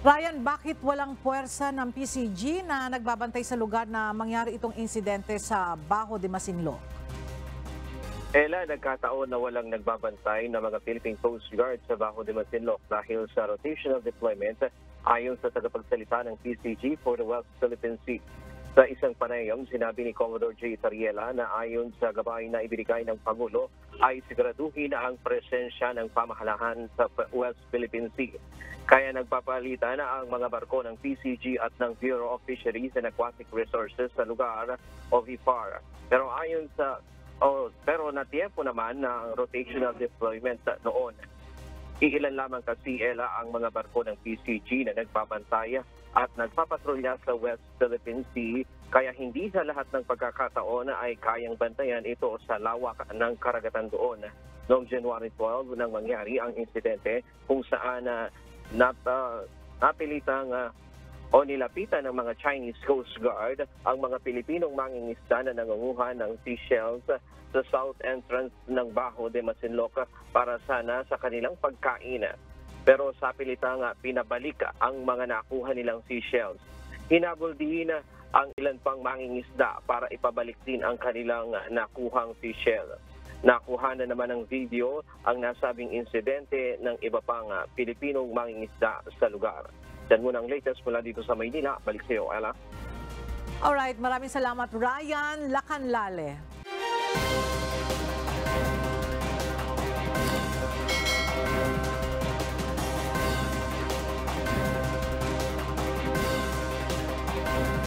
Ryan, bakit walang puwersa ng PCG na nagbabantay sa lugar na mangyari itong insidente sa Bajo de Masinloc? Nagkataon na walang nagbabantay ng mga Philippine Coast Guard sa Bajo de Masinloc dahil sa rotational deployment ayon sa tagapagsalita ng PCG for the West Philippine Sea. Sa isang panayam, sinabi ni Commodore J. Tariela na ayon sa gabay na ibinigay ng Pangulo ay siguraduhin ang presensya ng pamahalaan sa West Philippine Sea. Kaya nagpapalitan na ang mga barko ng PCG at ng Bureau of Fisheries and Aquatic Resources sa lugar o VFAR. Pero natiyempo naman na rotational deployment noon. Iilan lamang kasi ang mga barko ng PCG na nagbabantay at nagpapatrolya sa West Philippine Sea, kaya hindi sa lahat ng pagkakataon ay kayang bantayan ito sa lawak ng karagatan doon. Noong January 12 nang mangyari ang insidente kung saan napilitang o nilapitan ng mga Chinese Coast Guard ang mga Pilipinong mangingisda na nangunguha ng seashells sa south entrance ng Bajo de Masinloc para sana sa kanilang pagkain. Pero sa pilitang pinabalik ang mga nakuha nilang seashells. Hinabol din ang ilan pang mangingisda para ipabalik din ang kanilang nakuhang seashell. Nakuha na naman ng video ang nasabing insidente ng iba pang Pilipinong mangingisda sa lugar. Yan muna ang latest mula dito sa Maynila. Balik sa iyo, Ella. Alright, maraming salamat Ryan Lacanlale.